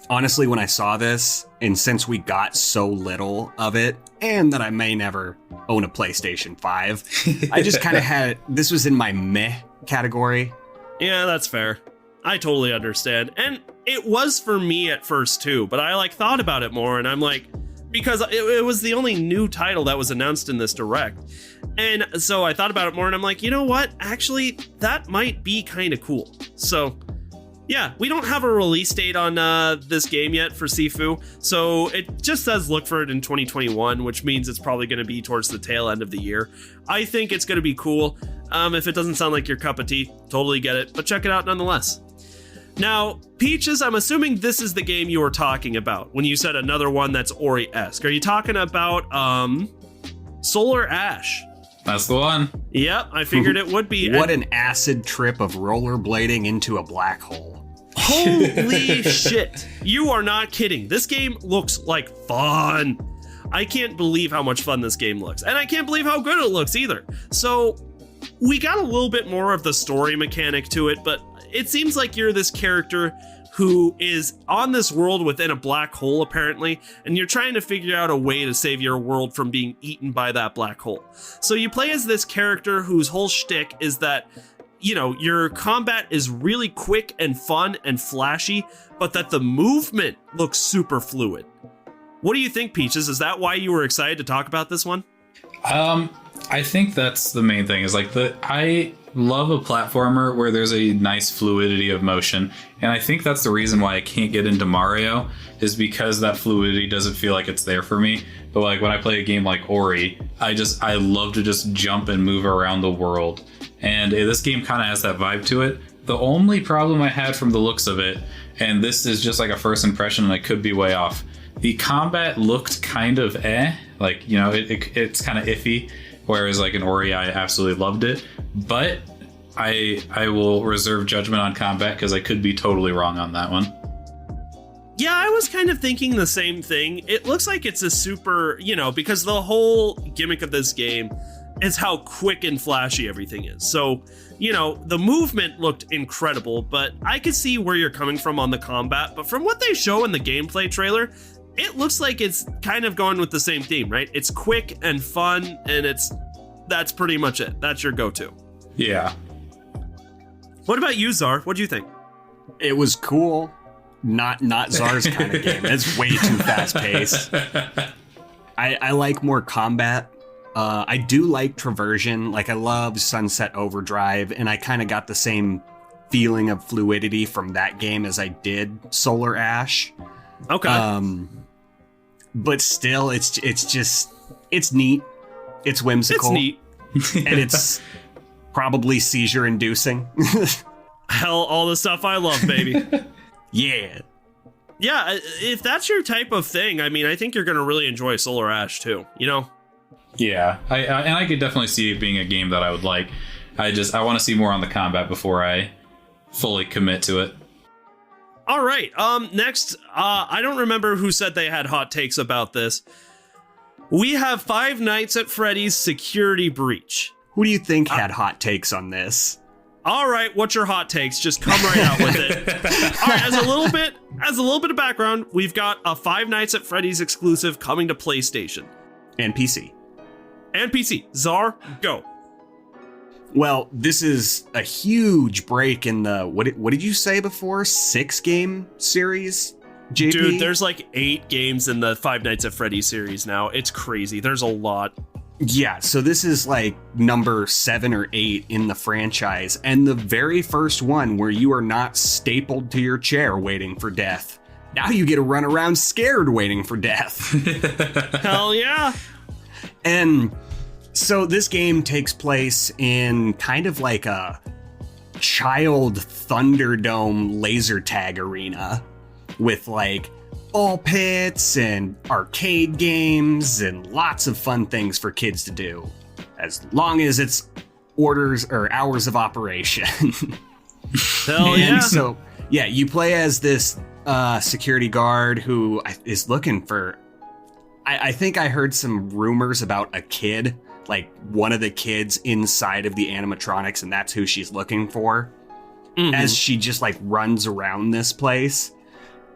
Honestly, when I saw this, and since we got so little of it, and that I may never own a PlayStation 5, I just kind of had, this was in my meh category. Yeah, that's fair. I totally understand. And it was for me at first too, but I like thought about it more and I'm like, because it was the only new title that was announced in this direct. And so I thought about it more and I'm like, you know what? Actually, that might be kind of cool. So yeah, we don't have a release date on this game yet for Sifu. So it just says look for it in 2021, which means it's probably going to be towards the tail end of the year. I think it's going to be cool. If it doesn't sound like your cup of tea, totally get it, but check it out nonetheless. Now, Peaches, I'm assuming this is the game you were talking about when you said another one that's Ori-esque. Are you talking about Solar Ash? That's the one. Yep, I figured it would be. What an acid trip of rollerblading into a black hole. Holy shit. You are not kidding. This game looks like fun. I can't believe how much fun this game looks. And I can't believe how good it looks either. So we got a little bit more of the story mechanic to it, but it seems like you're this character who is on this world within a black hole, apparently, and you're trying to figure out a way to save your world from being eaten by that black hole. So you play as this character whose whole shtick is that, you know, your combat is really quick and fun and flashy, but that the movement looks super fluid. What do you think, Peaches? Is that why you were excited to talk about this one? I think that's the main thing, is like I love a platformer where there's a nice fluidity of motion, and I think that's the reason why I can't get into Mario, is because that fluidity doesn't feel like it's there for me. But like when I play a game like Ori, I love to just jump and move around the world, and this game kind of has that vibe to it. The only problem I had from the looks of it, and this is just like a first impression and I could be way off, the combat looked kind of like, you know, it's kind of iffy. Whereas like in Ori, I absolutely loved it, but I will reserve judgment on combat because I could be totally wrong on that one. Yeah, I was kind of thinking the same thing. It looks like it's a super, you know, because the whole gimmick of this game is how quick and flashy everything is. So, you know, the movement looked incredible, but I could see where you're coming from on the combat. But from what they show in the gameplay trailer, it looks like it's kind of going with the same theme, right? It's quick and fun, and that's pretty much it. That's your go-to. Yeah. What about you, Czar? What do you think? It was cool. Not Czar's kind of game. It's way too fast-paced. I like more combat. I do like Traversion. Like, I love Sunset Overdrive, and I kind of got the same feeling of fluidity from that game as I did Solar Ash. Okay. But still, it's neat. It's whimsical. It's neat. And it's probably seizure-inducing. Hell, all the stuff I love, baby. Yeah. Yeah, if that's your type of thing, I mean, I think you're going to really enjoy Solar Ash, too, you know? Yeah, I could definitely see it being a game that I would like. I want to see more on the combat before I fully commit to it. All right. Next, I don't remember who said they had hot takes about this. We have Five Nights at Freddy's Security Breach. Who do you think had hot takes on this? All right, what's your hot takes? Just come right out with it. All right, as a little bit of background, we've got a Five Nights at Freddy's exclusive coming to PlayStation And PC. and PC. Czar, go. Well, this is a huge break in the what did you say before? 6-game series, JP? Dude, there's like 8 games in the Five Nights at Freddy's series now. It's crazy. There's a lot. Yeah, so this is like number 7 or 8 in the franchise, and the very first one where you are not stapled to your chair waiting for death. Now you get to run around scared waiting for death. Hell yeah. And so this game takes place in kind of like a child Thunderdome laser tag arena with like ball pits and arcade games and lots of fun things for kids to do, as long as it's orders or hours of operation. Hell yeah. And so, yeah, you play as this security guard who is looking for, I think I heard some rumors about a kid, like one of the kids inside of the animatronics, and that's who she's looking for, as she just like runs around this place.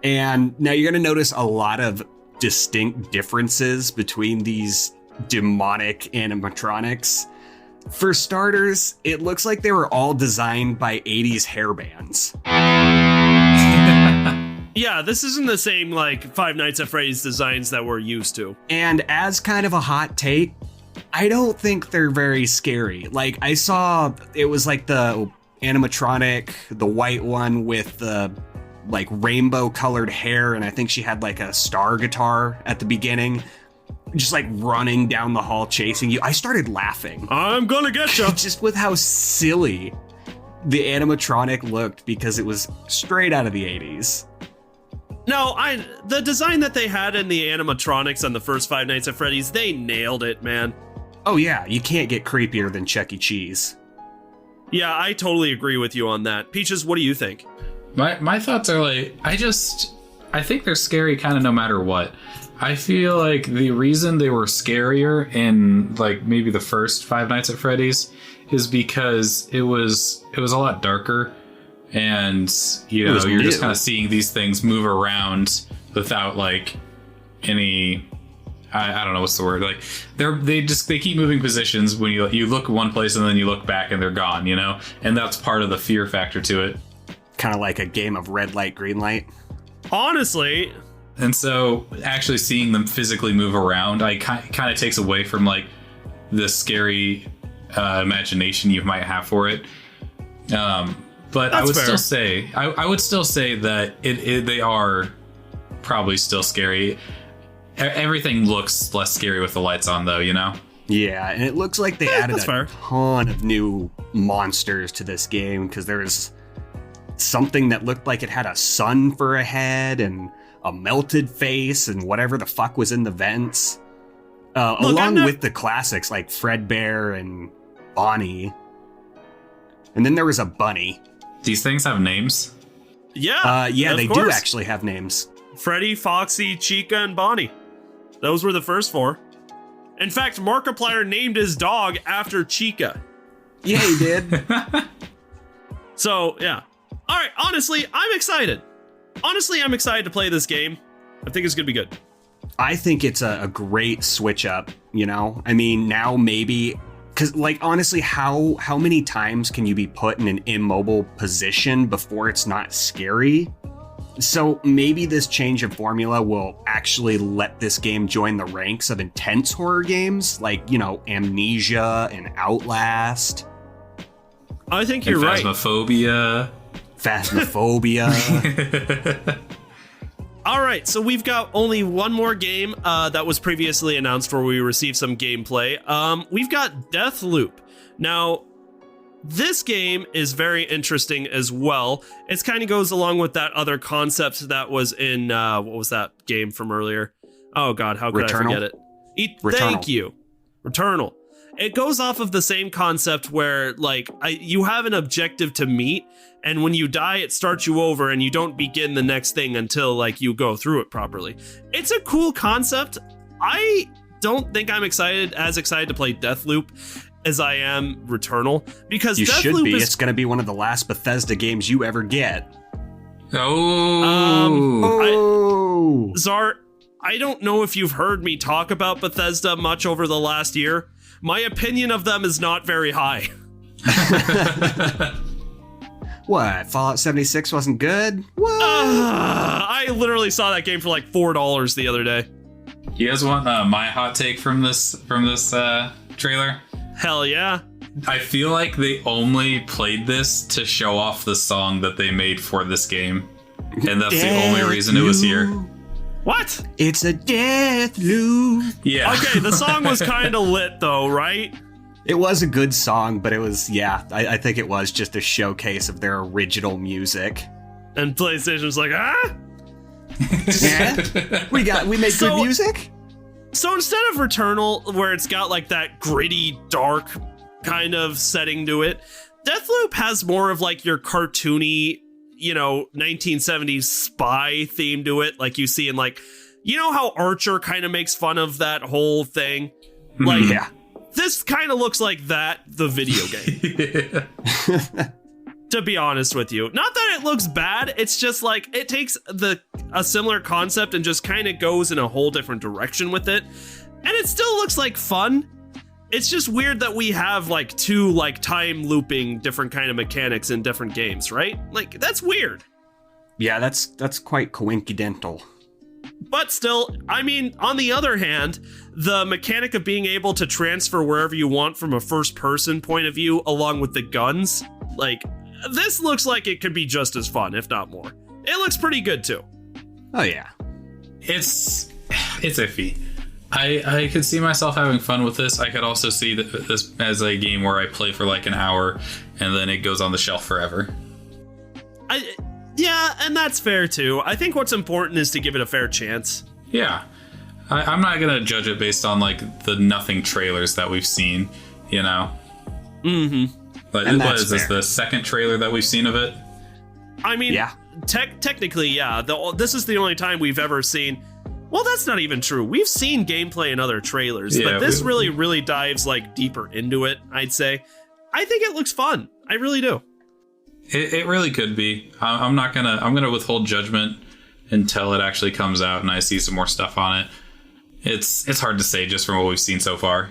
And now you're going to notice a lot of distinct differences between these demonic animatronics. For starters, it looks like they were all designed by 80s hairbands. Yeah, this isn't the same like Five Nights at Freddy's designs that we're used to. And as kind of a hot take, I don't think they're very scary. Like, I saw it was like the animatronic, the white one with the like rainbow colored hair, and I think she had like a star guitar at the beginning, just like running down the hall chasing you. I started laughing. I'm gonna get you. Just with how silly the animatronic looked, because it was straight out of the 80s. No, the design that they had in the animatronics on the first Five Nights at Freddy's, they nailed it, man. Oh yeah, you can't get creepier than Chuck E. Cheese. Yeah, I totally agree with you on that. Peaches, what do you think? My thoughts are like, I think they're scary kind of no matter what. I feel like the reason they were scarier in like maybe the first Five Nights at Freddy's is because it was a lot darker, and you know, you're just kind of seeing these things move around without like any, I don't know what's the word, like they keep moving positions when you look one place and then you look back and they're gone, you know, and that's part of the fear factor to it. Kind of like a game of red light, green light. Honestly. And so actually seeing them physically move around, I kind of takes away from like the scary imagination you might have for it. But that's I would fair. Still say, I would still say that they are probably still scary. Everything looks less scary with the lights on, though, you know? Yeah, and it looks like they added a ton of new monsters to this game, because there's something that looked like it had a sun for a head and a melted face and whatever the fuck was in the vents. Along with the classics like Fredbear and Bonnie. And then there was a bunny. These things have names? Yeah. They do actually have names. Freddy, Foxy, Chica, and Bonnie. Those were the first 4. In fact, Markiplier named his dog after Chica. Yeah, he did. So, yeah. All right, honestly, I'm excited. I'm excited to play this game. I think it's going to be good. I think it's a great switch up, you know? I mean, now maybe... Because, like, honestly, how many times can you be put in an immobile position before it's not scary? So maybe this change of formula will actually let this game join the ranks of intense horror games, like, you know, Amnesia and Outlast. I think you're right. Phasmophobia. All right, so we've got only one more game that was previously announced where we received some gameplay. We've got Deathloop. Now, this game is very interesting as well. It kind of goes along with that other concept that was in, what was that game from earlier? Oh God, how could I forget it? Thank you. Returnal. It goes off of the same concept where, like, you have an objective to meet, and when you die, it starts you over, and you don't begin the next thing until, like, you go through it properly. It's a cool concept. I don't think I'm as excited to play Deathloop as I am Returnal, because you Deathloop should be. It's going to be one of the last Bethesda games you ever get. Czar, I don't know if you've heard me talk about Bethesda much over the last year, my opinion of them is not very high. What? Fallout 76 wasn't good? What? I literally saw that game for like $4 the other day. You guys want my hot take from this trailer? Hell yeah. I feel like they only played this to show off the song that they made for this game. And that's the only reason it was here. What? It's a death loop. Yeah. Okay, the song was kind of lit though, right? It was a good song, but it was, I think it was just a showcase of their original music. And PlayStation's like, Yeah? We made good music? So instead of Returnal, where it's got like that gritty, dark kind of setting to it, Deathloop has more of like your cartoony, 1970s spy theme to it. Like you see in like, how Archer kind of makes fun of that whole thing? Like, yeah. This kind of looks like that, the video game. To be honest with you. Not that it looks bad, it's just like it takes a similar concept and just kind of goes in a whole different direction with it. And it still looks like fun. It's just weird that we have like two like time looping different kind of mechanics in different games, right? Like that's weird. Yeah, that's quite coincidental. But still, I mean, on the other hand, the mechanic of being able to transfer wherever you want from a first-person point of view, along with the guns, like, this looks like it could be just as fun, if not more. It looks pretty good, too. Oh, yeah. It's iffy. I could see myself having fun with this. I could also see this as a game where I play for like an hour, and then it goes on the shelf forever. Yeah, and that's fair, too. I think what's important is to give it a fair chance. Yeah. I'm not going to judge it based on, like, the nothing trailers that we've seen, Mm-hmm. But what is this, the second trailer that we've seen of it? I mean, yeah. Technically, yeah. This is the only time we've ever seen... Well, that's not even true. We've seen gameplay in other trailers, but this really dives, like, deeper into it, I'd say. I think it looks fun. I really do. It really could be. I'm gonna withhold judgment until it actually comes out and I see some more stuff on it. It's hard to say just from what we've seen so far.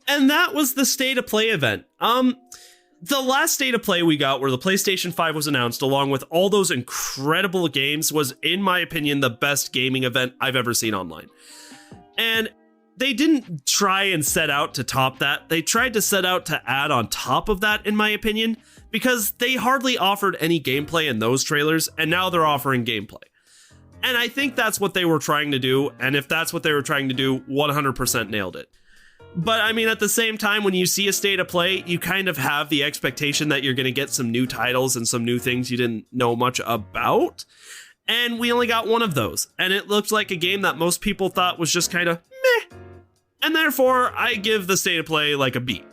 And that was the State of Play event. The last State of Play we got, where the PlayStation 5 was announced, along with all those incredible games, was, in my opinion, the best gaming event I've ever seen online. And they didn't try and set out to top that. They tried to set out to add on top of that, in my opinion, because they hardly offered any gameplay in those trailers, and now they're offering gameplay. And I think that's what they were trying to do, and if that's what they were trying to do, 100% nailed it. But I mean, at the same time, when you see a State of Play, you kind of have the expectation that you're going to get some new titles and some new things you didn't know much about. And we only got one of those, and it looked like a game that most people thought was just kind of meh. And therefore, I give the State of Play like a B.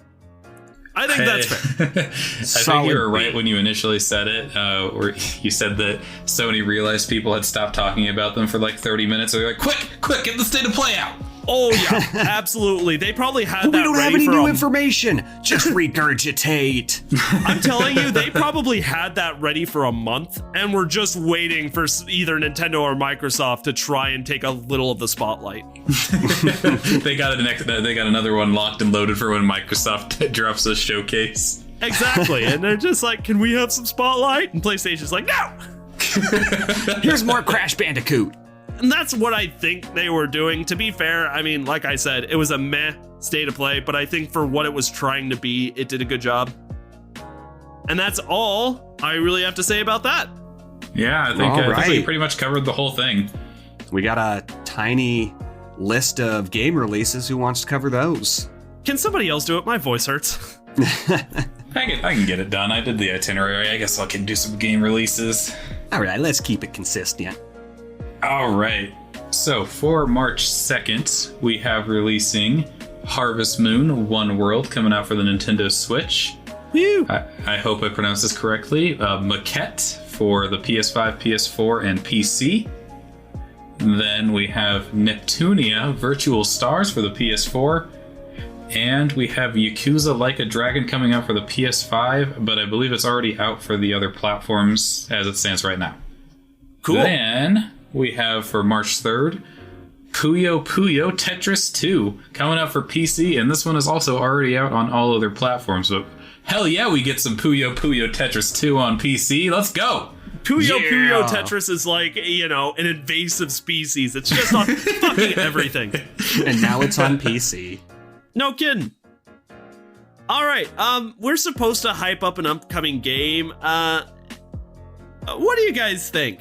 I think that's fair. I think you were right when you initially said it, where you said that Sony realized people had stopped talking about them for like 30 minutes. So they're like, quick, get the State of Play out. Oh, yeah, absolutely. They probably had but that we don't ready have any for new information. Just regurgitate. I'm telling you, they probably had that ready for a month and were just waiting for either Nintendo or Microsoft to try and take a little of the spotlight. They got another one locked and loaded for when Microsoft drops a showcase. Exactly, and they're just like, can we have some spotlight? And PlayStation's like, no! Here's more Crash Bandicoot. And that's what I think they were doing. To be fair, I mean, like I said, it was a meh State of Play, but I think for what it was trying to be, it did a good job. And that's all I really have to say about that. Yeah, I think we pretty much covered the whole thing. We got a tiny list of game releases. Who wants to cover those? Can somebody else do it? My voice hurts. I can get it done. I did the itinerary. I guess I can do some game releases. All right, let's keep it consistent. All right. So for March 2nd, we have releasing Harvest Moon: One World coming out for the Nintendo Switch. Woo! I hope I pronounced this correctly. Maquette for the PS5, PS4, and PC. Then we have Neptunia: Virtual Stars for the PS4. And we have Yakuza Like a Dragon coming out for the PS5, but I believe it's already out for the other platforms as it stands right now. Cool. Then we have for March 3rd, Puyo Puyo Tetris 2 coming out for PC, and this one is also already out on all other platforms. But hell yeah, we get some Puyo Puyo Tetris 2 on PC. Let's go! Puyo Puyo Tetris is like, an invasive species. It's just on fucking everything. And now it's on PC. No kidding. All right, we're supposed to hype up an upcoming game. What do you guys think?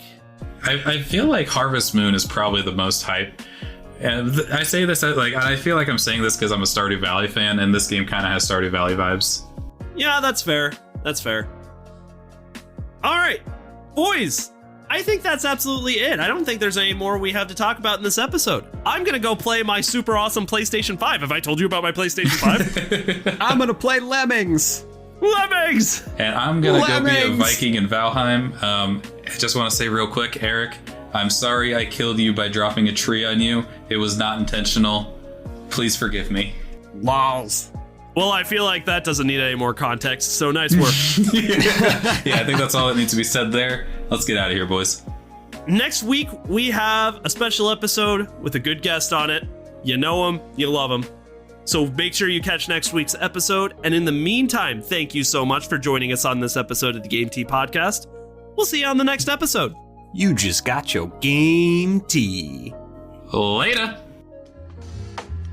I feel like Harvest Moon is probably the most hype. And I say this I feel like I'm saying this because I'm a Stardew Valley fan, and this game kind of has Stardew Valley vibes. Yeah, that's fair. All right, boys, I think that's absolutely it. I don't think there's any more we have to talk about in this episode. I'm gonna go play my super awesome PlayStation 5. Have I told you about my PlayStation 5? I'm gonna play Lemmings. Lemmings! And I'm gonna go be a Viking in Valheim. I just want to say real quick, Eric, I'm sorry I killed you by dropping a tree on you. It was not intentional. Please forgive me. Lols. Well, I feel like that doesn't need any more context, so nice work. Yeah, I think that's all that needs to be said there. Let's get out of here, boys. Next week, we have a special episode with a good guest on it. You know him, you love him. So make sure you catch next week's episode. And in the meantime, thank you so much for joining us on this episode of the Game Tea Podcast. We'll see you on the next episode. You just got your game tea. Later.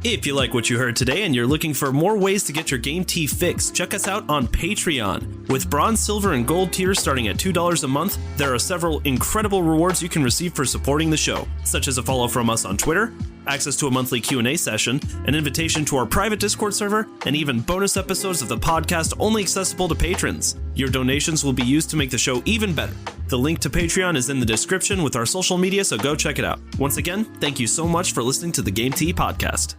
If you like what you heard today and you're looking for more ways to get your game tea fix, check us out on Patreon. With bronze, silver, and gold tiers starting at $2 a month, there are several incredible rewards you can receive for supporting the show, such as a follow from us on Twitter, access to a monthly Q&A session, an invitation to our private Discord server, and even bonus episodes of the podcast only accessible to patrons. Your donations will be used to make the show even better. The link to Patreon is in the description with our social media, so go check it out. Once again, thank you so much for listening to the Game Tea Podcast.